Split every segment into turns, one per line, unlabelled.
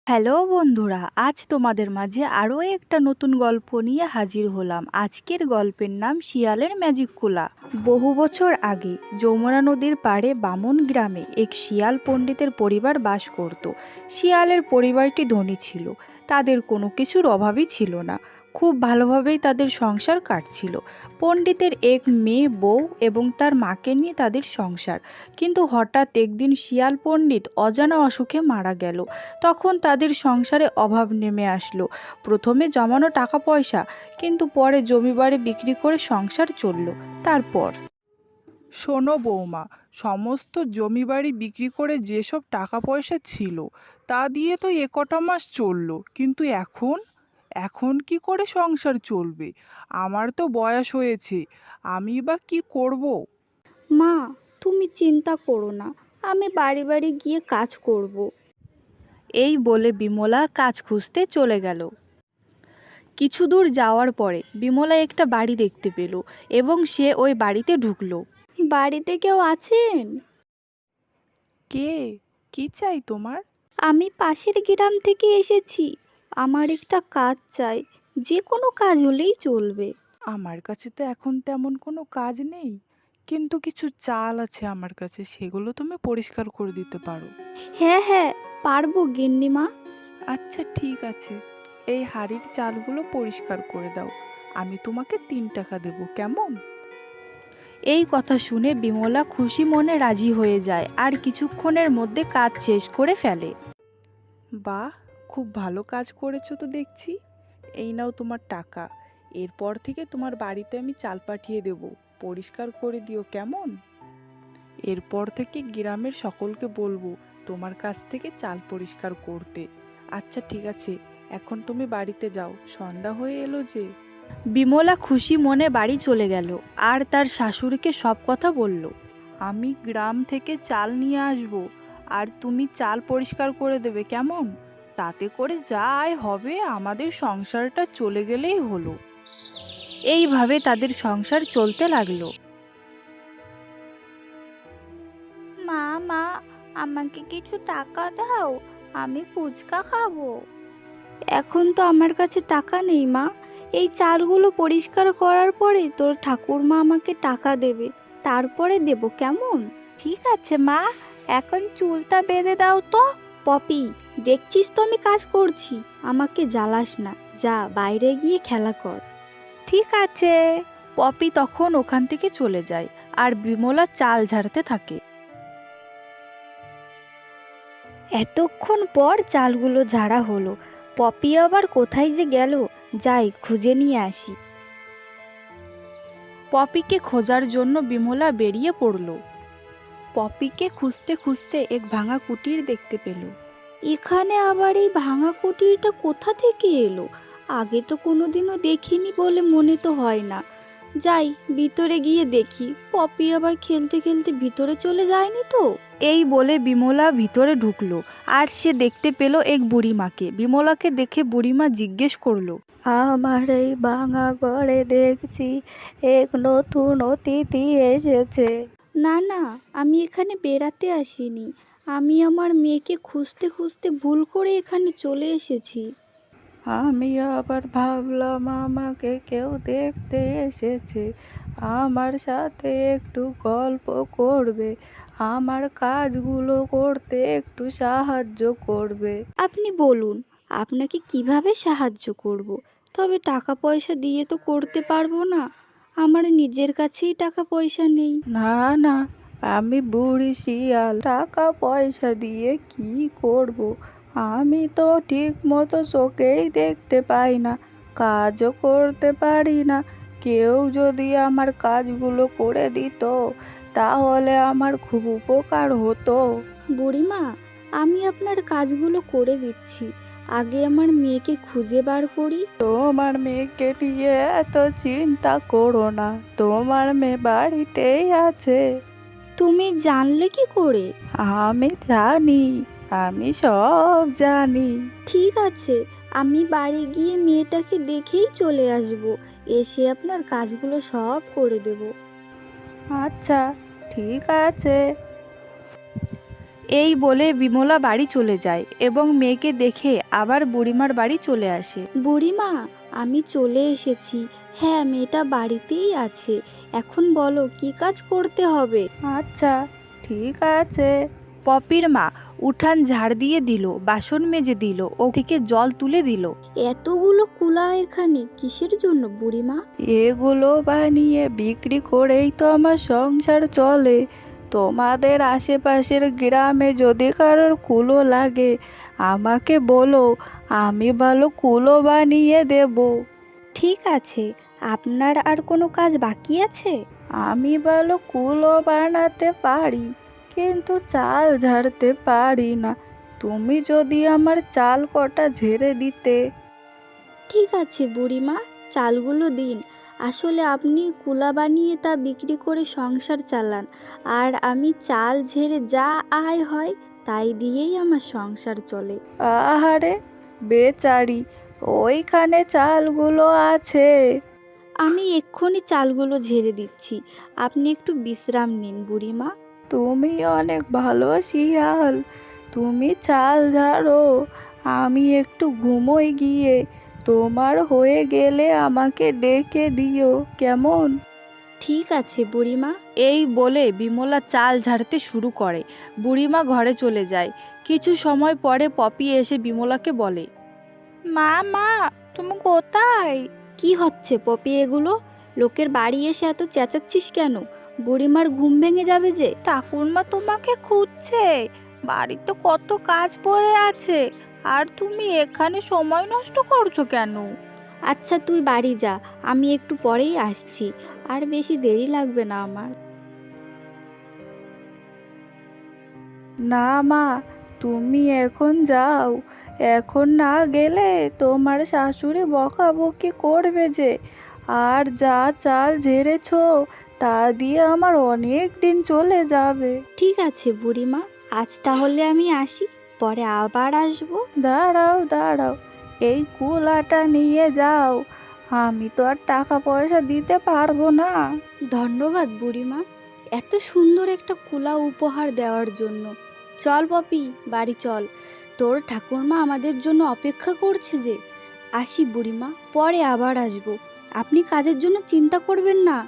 Hello বন্ধুরা, আজ তোমাদের মাঝে আরও একটা নতুন গল্প নিয়ে হাজির হলাম। আজকের গল্পের নাম শিয়ালের ম্যাজিক কুলা। বহু বছর আগে যমুনা নদীর পাড়ে বামন গ্রামে এক শিয়াল পণ্ডিতের পরিবার বাস করত। শিয়ালের পরিবারটি ধনী ছিল, তাদের কোনো কিছুর অভাবই ছিল না। খুব ভালোভাবেই তাদের সংসার কাটছিল। পণ্ডিতের এক মেয়ে, বউ এবং তার মাকে নিয়ে তাদের সংসার। কিন্তু হঠাৎ একদিন শিয়াল পণ্ডিত অজানা অসুখে মারা গেল। তখন তাদের সংসারে অভাব নেমে আসলো। প্রথমে জমানো টাকা পয়সা, কিন্তু পরে জমি বাড়ি বিক্রি করে সংসার চলল। তারপর
শোনো বৌমা, সমস্ত জমি বাড়ি বিক্রি করে যেসব টাকা পয়সা ছিল তা দিয়ে তো কটা মাস চললো, কিন্তু এখন এখন কি করে সংসার চলবে? আমার তো বয়স হয়েছে, আমি বা কি করব?
মা, তুমি চিন্তা করো না, আমি বাড়ি বাড়ি গিয়ে কাজ করব।
এই বলে বিমলা কাজ খুঁজতে চলে গেল। কিছু দূর যাওয়ার পরে বিমলা একটা বাড়ি দেখতে পেল এবং সে ওই বাড়িতে ঢুকলো।
বাড়িতে কেউ আছেন?
কে? কি চাই তোমার?
আমি পাশের গ্রাম থেকে এসেছি। আমার একটা কাজ চাই, যে কোনো কাজ হলেই চলবে।
আমার কাছে তো এখন তেমন কোনো কাজ নেই, কিন্তু কিছু চাল আছে আমার কাছে, সেগুলো তুমি পরিষ্কার করে দিতে পারো।
হ্যাঁ হ্যাঁ, পারবো গিন্নিমা।
আচ্ছা ঠিক আছে, এই হাঁড়ির চালগুলো পরিষ্কার করে দাও, আমি তোমাকে 3 টাকা দেবো, কেমন?
এই কথা শুনে বিমলা খুশি মনে রাজি হয়ে যায় আর কিছুক্ষণের মধ্যে কাজ শেষ করে ফেলে।
বাহ, খুব ভালো কাজ করেছো তো দেখছি। এই নাও তোমার টাকা, এরপর থেকে তোমার বাড়িতে আমি চাল পাঠিয়ে দেব, পরিষ্কার করে দিও, কেমন? এরপর থেকে গ্রামের সকলকে বলবো তোমার কাছ থেকে চাল পরিষ্কার করতে। আচ্ছা ঠিক আছে, এখন তুমি বাড়িতে যাও, সন্ধ্যা হয়ে এলো যে।
বিমলা খুশি মনে বাড়ি চলে গেল আর তার শাশুড়িকে সব কথা বলল। আমি গ্রাম থেকে চাল নিয়ে আসব, আর তুমি চাল পরিষ্কার করে দেবে, কেমন? তাতে করে যা আয় হবে আমাদের সংসারটা চলে গেলেই হলো। এইভাবে তাদের সংসার চলতে লাগলো।
মা মা, আমাকে কিছু টাকা দাও, আমি ফুচকা খাবো। এখন তো আমার কাছে টাকা নেই মা। এই চালগুলো পরিষ্কার করার পরে তোর ঠাকুরমা আমাকে টাকা দেবে, তারপরে দেব, কেমন? ঠিক আছে মা, এখন চুলটা বেঁধে দাও তো। পপি, দেখছিস তো আমি কাজ করছি, আমাকে জ্বালাস না, যা বাইরে গিয়ে খেলা কর।
ঠিক আছে। পপি তখন ওখান থেকে চলে যায় আর বিমলা চাল ঝাড়তে থাকে।
এতক্ষণ পর চালগুলো ঝাড়া হলো। পপি আবার কোথায় যে গেল, যাই খুঁজে নিয়ে আসি।
পপিকে খোঁজার জন্য বিমলা বেরিয়ে পড়ল। পপিকে খুঁজতে খুঁজতে এক ভাঙা কুটির দেখতে পেল।
এখানে আবার এই ভাঙা কুটিরটা কোথা থেকে এলো? আগে তো কোনোদিনও দেখিনি বলে মনে তো হয় না। যাই ভিতরে গিয়ে দেখি, পপি আবার খেলতে খেলতে ভিতরে চলে যায়নি তো।
এই বলে বিমলা ভিতরে ঢুকলো আর সে দেখতে পেল এক বুড়িমাকে। বিমলাকে দেখে বুড়িমা জিজ্ঞেস করলো,
আমার এই ভাঙা ঘরে দেখছি এক নতুন অতিথি এসেছে। না না, আমি এখানে বেড়াতে আসিনি, আমি আমার মেয়েকে খুঁজতে খুঁজতে ভুল করে এখানে চলে এসেছি।
আমি আবার ভাবলাম আমাকে কেউ দেখতে এসেছে, আমার সাথে একটু গল্প করবে, আমার কাজগুলো করতে একটু সাহায্য করবে।
আপনি বলুন, আপনাকে কিভাবে সাহায্য করব? তবে টাকা পয়সা দিয়ে তো করতে পারবো না, আমার নিজের কাছেই টাকা পয়সা নেই।
না না, আমি বুড়ি শিয়াল, টাকা পয়সা দিয়ে কি করব? আমি তো ঠিক মতো চোখেই দেখতে পাই না, কাজও করতে পারি না। কেউ যদি আমার কাজগুলো করে দিত তাহলে আমার খুব উপকার হতো।
বুড়িমা, আমি আপনার কাজগুলো করে দিচ্ছি, আগে আমার মেয়েকে খুঁজে বার করি।
তোমার মেয়েকে নিয়ে এত চিন্তা করো না, তোমার মেয়ে বাড়িতেই আছে।
তুমি জানলে কি করে?
আমি জানি, আমি সব জানি।
ঠিক আছে, আমি বাড়ি গিয়ে মেয়েটাকে দেখেই চলে আসব, এসে আপনার কাজগুলো সব করে দেব।
আচ্ছা ঠিক আছে।
এই বলে বিমলা বাড়ি চলে যায় এবং মেয়েকে দেখে আবার বুড়িমার বাড়ি চলে আসে।
বুড়িমা, আমি চলে এসেছি। হ্যাঁ, মেয়েটা বাড়িতেই আছে। এখন বলো কি কাজ করতে হবে?
আচ্ছা, ঠিক আছে। পপির মা উঠান ঝাড় দিয়ে দিল, বাসন মেজে দিল ও থেকে জল তুলে দিল।
এতগুলো কুলা এখানে কিসের জন্য বুড়িমা?
এগুলো বানিয়ে বিক্রি করেই তো আমার সংসার চলে। তোমাদের আশেপাশের গ্রামে যদি কারোর কুলো লাগে আমাকে বলো, আমি ভালো কুলো বানিয়ে দেব।
ঠিক আছে, আপনার আর কোনো কাজ বাকি আছে?
আমি ভালো কুলো বানাতে পারি, কিন্তু চাল ঝাড়তে পারি না। তুমি যদি আমার চাল কটা ঝেড়ে দিতে।
ঠিক আছে বুড়িমা, চালগুলো দিন। আসলে আপনি কুলা বানিয়ে তা বিক্রি করে সংসার চালান, আর আমি চাল ঝেড়ে যা আয় হয় তাই দিয়েই আমার সংসার চলে।
আহারে বেচারি, ওইখানে চালগুলো আছে।
আমি এক্ষুনি চালগুলো ঝেড়ে দিচ্ছি, আপনি একটু বিশ্রাম নিন বুড়িমা।
তুমি অনেক ভালো শিয়াল, তুমি চাল ঝাড়ো, আমি একটু ঘুমোই গিয়ে। তোমার হয়ে গেলে আমাকে ডেকে দিও, কেমন?
ঠিক আছে বুড়িমা।
এই বলে বিমলা চাল ঝাড়তে শুরু করে। বুড়িমা ঘরে চলে যায়। কিছু সময় পরে পপি এসে বিমলাকে বলে, মা মা, তুমি কোথায়?
কি হচ্ছে পপি এগুলো? লোকের বাড়ি এসে এত চেঁচাচ্ছিস কেন? বুড়িমার ঘুম ভেঙে যাবে যে।
ঠাকুরমা তোমাকে খুঁজছে, বাড়িতে কত কাজ পড়ে আছে, আর তুমি এখানে সময় নষ্ট করছো কেন?
আচ্ছা তুই বাড়ি যা, আমি একটু পরেই আসছি, আর বেশি দেরি লাগবে না আমার।
না মা, তুমি এখন যাও। এখন না গেলে তোমার শাশুড়ি বকাবকি করবে যে। আর যা চাল ঝেড়েছো তা দিয়ে আমার অনেক দিন চলে যাবে।
ঠিক আছে বুড়িমা, আজ তাহলে আমি আসি, পরে আবার আসবো।
দাঁড়াও দাঁড়াও, এই কুলাটা নিয়ে যাও, আমি তো আর টাকা পয়সা দিতে পারবো না।
ধন্যবাদ বুড়িমা, এত সুন্দর একটা কুলা উপহার দেওয়ার জন্য। চল পপি, বাড়ি চল, তোর ঠাকুরমা আমাদের জন্য অপেক্ষা করছে যে। আসি বুড়িমা, পরে আবার আসবো। আপনি কাজের জন্য চিন্তা করবেন না,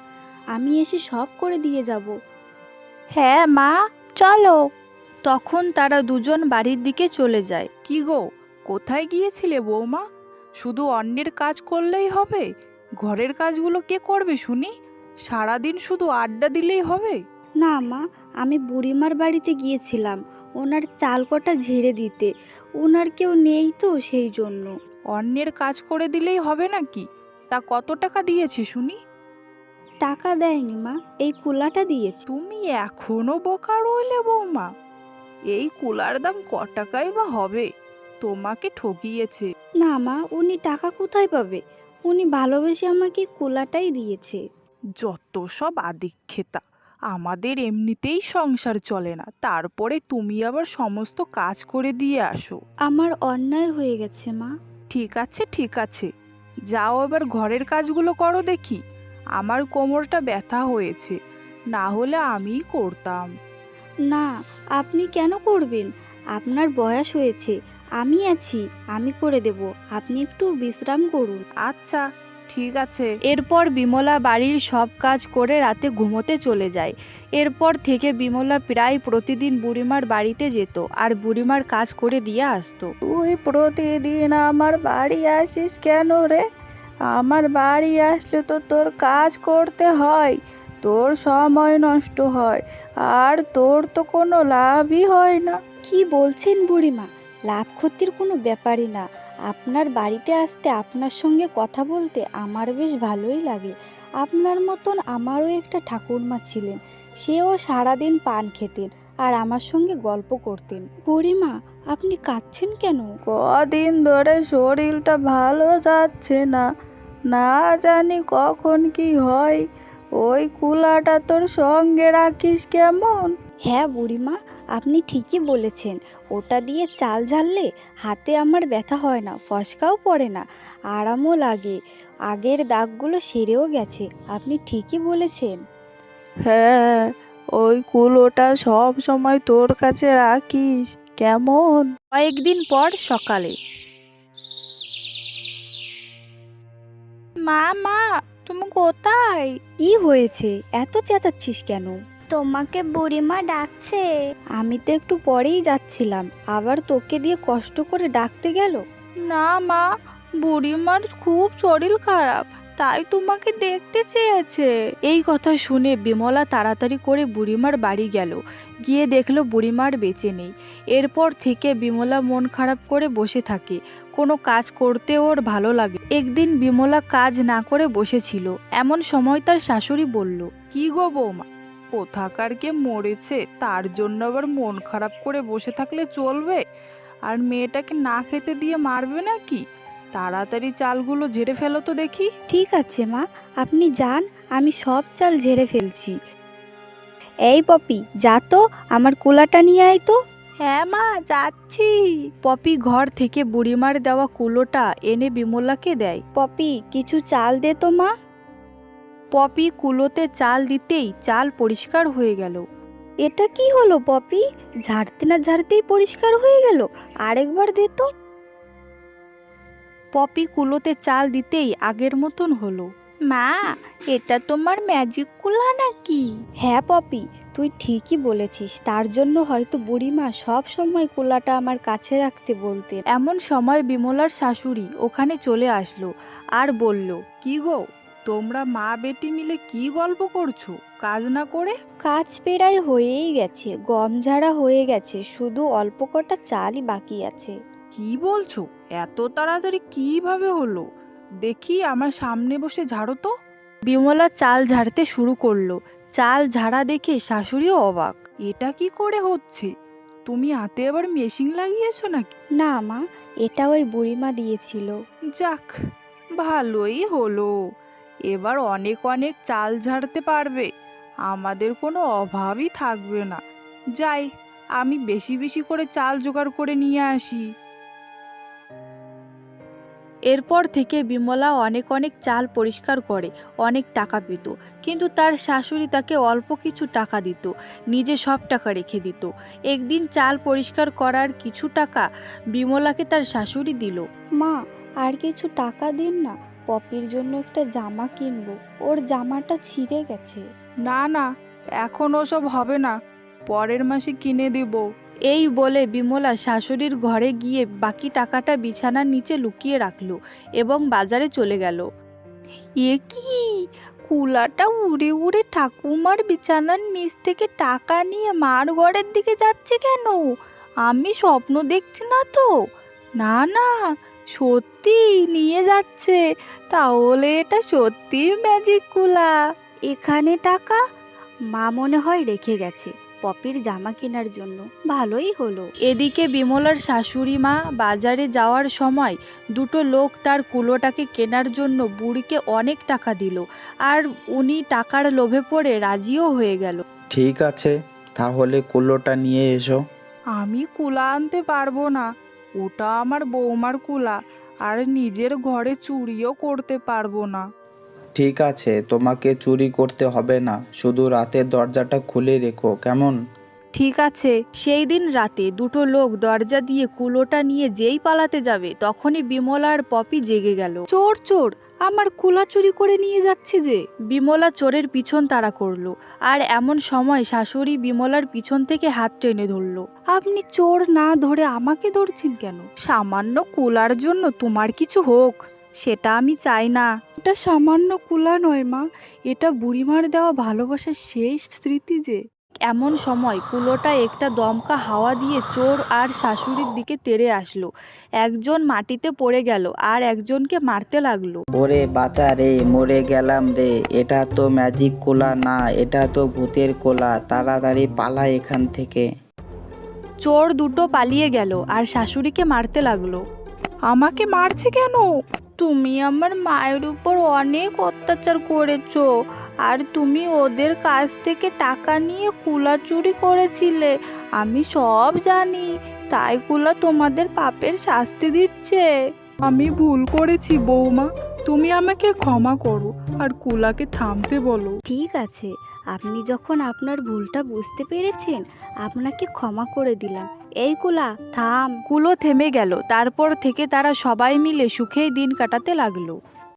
আমি এসে সব করে দিয়ে যাব।
হ্যাঁ মা, চলো। তখন তারা দুজন বাড়ির দিকে চলে যায়। কি গো, কোথায় গিয়েছিলে বৌমা? শুধু অন্যের কাজ করলেই হবে? ঘরের কাজগুলো কে করবে শুনি? সারাদিন শুধু আড্ডা দিলেই হবে?
না মা, আমি বুড়িমার বাড়িতে গিয়েছিলাম ওনার চাল কটা ঝেড়ে দিতে। ওনার কেউ নেই তো সেই জন্য।
অন্যের কাজ করে দিলেই হবে নাকি? তা কত টাকা দিয়েছে শুনি?
টাকা দেয়নি মা, এই কুলাটা দিয়েছে।
তুমি এখনো বোকা রইলে বৌমা? এই কুলার দাম ক টাকাই বা হবে? তোমাকে ঠকিয়েছে।
না মা, উনি টাকা কোথায় পাবে? উনি ভালোবেসে আমাকে কুলাটাই দিয়েছে।
যত সব আদিক্ষেতা, আমাদের এমনিতেই সংসার চলে না, তারপরে তুমি আবার সমস্ত কাজ করে দিয়ে আসো।
আমার অন্যায় হয়ে গেছে মা।
ঠিক আছে ঠিক আছে, যাও এবার ঘরের কাজগুলো করো দেখি। আমার কোমরটা ব্যথা হয়েছে, না হলে আমিই করতাম।
না, আপনি কেন করবেন? আপনার বয়স হয়েছে, আমি আছি, আমি করে দেব। আপনি একটু বিশ্রাম করুন।
আচ্ছা ঠিক আছে। এরপর বিমলা বাড়ির সব কাজ করে রাতে ঘুমোতে চলে যায়। এরপর থেকে বিমলা প্রায় প্রতিদিন বুড়িমার বাড়িতে যেত আর বুড়িমার কাজ করে দিয়ে আসতো। তুই প্রতিদিন আমার বাড়ি আসিস কেন রে? আমার বাড়ি আসলে তো তোর কাজ করতে হয়, তোর সময় নষ্ট হয়, আর তোর তো কোনো লাভই হয় না।
কি বলছেন বুড়িমা? লাভ ক্ষতির কোনো ব্যাপারই না। আপনার বাড়িতে আসতে, আপনার সঙ্গে কথা বলতে আমার বেশ ভালোই লাগে। আপনার মতন আমারও একটা ঠাকুরমা ছিলেন, সেও সারাদিন পান খেতেন আর আমার সঙ্গে গল্প করতেন। বুড়িমা, আপনি কাঁদছেন কেন?
কদিন ধরে শরীরটা ভালো যাচ্ছে না, না জানি কখন কি হয়। ওই কুলাটা তোর সঙ্গে রাখিস কেমন?
হ্যাঁ বুড়িমা, আপনি ঠিকই বলেছেন। ওটা দিয়ে চাল ঝাড়লে হাতে আমার ব্যথা হয় না, ফসকাও পড়ে না, আরামও লাগে। আগের দাগগুলো সেরেও গেছে। আপনি ঠিকই বলেছেন।
হ্যাঁ,
ওই কুলোটা সব সময় তোর কাছে রাখিস কেমন?
কয়েকদিন পর সকালে।
মা মা, তুমি কোথায়?
কি হয়েছে, এত চেঁচাচ্ছিস কেন?
তোমাকে বুড়িমা ডাকছে।
আমি তো একটু পরেই যাচ্ছিলাম, আবার তোকে দিয়ে কষ্ট করে ডাকতে গেল।
না মা, বুড়িমার খুব শরীর খারাপ, তাই তোমাকে দেখতে চেয়েছে।
এই কথা শুনে বিমলা তাড়াতাড়ি করে বুড়িমার বাড়ি গেল। গিয়ে দেখলো বুড়িমার বেঁচে নেই। এরপর থেকে বিমলা মন খারাপ করে বসে থাকে, কোনো কাজ করতে ওর ভালো লাগে। একদিন বিমলা কাজ না করে বসেছিল, এমন সময় তার শাশুড়ি বলল,
কি গো বৌমা, কোথাকার কে মরেছে তার জন্য আবার মন খারাপ করে বসে থাকলে চলবে? আর মেয়েটাকে না খেতে দিয়ে মারবে নাকি? তাড়াতাড়ি চালগুলো ঝেড়ে ফেলো তো দেখি।
ঠিক আছে মা, আপনি যান, আমি সব চাল ঝেড়ে ফেলছি। এই পপি, যা তো আমার কুলাটা নিয়ে আয় তো।
হ্যাঁ মা, যাচ্ছি।
পপি ঘর থেকে বুড়িমার দেওয়া কুলোটা এনে বিমলাকে দেয়। পপি, কিছু চাল দে তো মা। পপি কুলোতে চাল দিতেই চাল পরিষ্কার হয়ে গেল। এটা কি হলো পপি, ঝাড়তে না ঝাড়তেই পরিষ্কার হয়ে গেল, আরেকবার দে তো। পপি কুলোতে চাল দিতেই আগের মতন হলো।
মা, এটা তোমার ম্যাজিক কুলা নাকি?
হ্যাঁ পপি, তুই ঠিকই বলেছিস, তার জন্য হয়তো বুড়িমা সব সময় কুলাটা আমার কাছে রাখতে বলতেন। এমন সময় বিমলার শাশুড়ি ওখানে চলে আসলো আর বলল,
কি গো, তোমরা মা বেটি মিলে কি গল্প করছো কাজ না করে?
কাজ পেরাই হয়েই গেছে, গম ঝাড়া হয়ে গেছে, শুধু অল্প কটা চালই বাকি আছে।
কি বলছো, এত তাড়াতাড়ি কিভাবে হলো? দেখি আমার সামনে বসে ঝাড়ো তো।
বিমলা চাল ঝাড়তে শুরু করলো। চাল ঝাড়া দেখে শাশুড়িও অবাক।
এটা কি করে হচ্ছে? তুমি হাতে আবার মেশিন লাগিয়েছো নাকি?
না মা, এটা ওই বুড়িমা দিয়েছিল।
যাক, ভালোই হলো, এবার অনেক অনেক চাল ঝাড়তে পারবে, আমাদের কোনো অভাবই থাকবে না। যাই, আমি বেশি বেশি করে চাল জোগাড় করে নিয়ে আসি।
এরপর থেকে বিমলা অনেক অনেক চাল পরিষ্কার করে অনেক টাকা পেত, কিন্তু তার শাশুড়ি তাকে অল্প কিছু টাকা দিত, নিজে সব টাকা রেখে দিত। একদিন চাল পরিষ্কার করার কিছু টাকা বিমলাকে তার শাশুড়ি দিল। মা, আর কিছু টাকা দিন না, পপির জন্য একটা জামা কিনবো, ওর জামাটা ছিঁড়ে গেছে।
না না, এখন ওসব হবে না, পরের মাসে কিনে দেব।
এই বলে বিমলা শাশুড়ির ঘরে গিয়ে বাকি টাকাটা বিছানার নিচে লুকিয়ে রাখলো এবং বাজারে চলে গেল।
এ কি, কুলাটা উড়ে উড়ে ঠাকুমার বিছানার নিচ থেকে টাকা নিয়ে মার ঘরের দিকে যাচ্ছে কেন? আমি স্বপ্ন দেখছি না তো? না না, সত্যি নিয়ে যাচ্ছে, তাহলে এটা সত্যি ম্যাজিক কুলা।
এখানে টাকা মা মনে হয় রেখে গেছে পপির জামা কেনার জন্য, ভালোই হলো। এদিকে বিমলার শাশুড়ি মা বাজারে যাওয়ার সময় দুটো লোক তার কুলোটাকে কেনার জন্য বুড়িকে অনেক টাকা দিল, আর উনি টাকার লোভে পড়ে রাজিও হয়ে গেল।
ঠিক আছে, তাহলে কুলোটা নিয়ে এসো।
আমি কুলা আনতে পারবো না, ওটা আমার বৌমার কুলা, আর নিজের ঘরে চুরিও করতে পারবো না।
ঠিক আছে, তোমাকে চুরি করতে হবে না, শুধু রাতের দরজাটা খুলে রেখো, কেমন?
ঠিক আছে। সেই দিন রাতে দুটো লোক দরজা দিয়ে কুলোটা নিয়ে যেই পালাতে যাবে, তখনই বিমলা আর পপি জেগে গেল। চোর চোর, আমার কুলা চুরি করে নিয়ে যাচ্ছে যে। বিমলা চোরের পিছন তাড়া করলো, আর এমন সময় শাশুড়ি বিমলার পিছন থেকে হাত টেনে ধরলো। আপনি চোর না ধরে আমাকে ধরছেন কেন? সামান্য কুলার জন্য তোমার কিছু হোক, সেটা আমি চাই না। এটা সামান্য কুলা নয় মা, এটা বুড়িমার দেওয়া ভালোবাসার শেষ স্মৃতি যে। এমন সময় কুলোটা একটা দমকা হাওয়া দিয়ে চোর আর শাশুড়ির দিকে তেড়ে আসলো। একজন মাটিতে পড়ে গেল আর একজনকে মারতে লাগলো।
ওরে বাঁচা রে, মরে গেলাম রে, এটা তো ম্যাজিক কোলা না, এটা তো ভূতের কোলা, তাড়াতাড়ি পালা এখান থেকে।
চোর দুটো পালিয়ে গেল আর শাশুড়িকে মারতে লাগলো।
আমাকে মারছে কেন?
তুমি আমার মায়ের উপর অনেক অত্যাচার করেছো, আর তুমি ওদের কাছ থেকে টাকা নিয়ে কুলা চুরি করেছিলে, আমি সব জানি, তাই কুলা তোমাদের পাপের শাস্তি দিচ্ছে।
আমি ভুল করেছি বৌমা, তুমি আমাকে ক্ষমা করো আর কুলাকে থামতে বলো।
ঠিক আছে,
আপনি যখন আপনার ভুলটা বুঝতে পেরেছেন, আপনাকে ক্ষমা করে দিলাম। এই কুলা, থাম।
কুলো থেমে গেল। তারপর থেকে তারা সবাই মিলে সুখেই দিন কাটাতে লাগলো।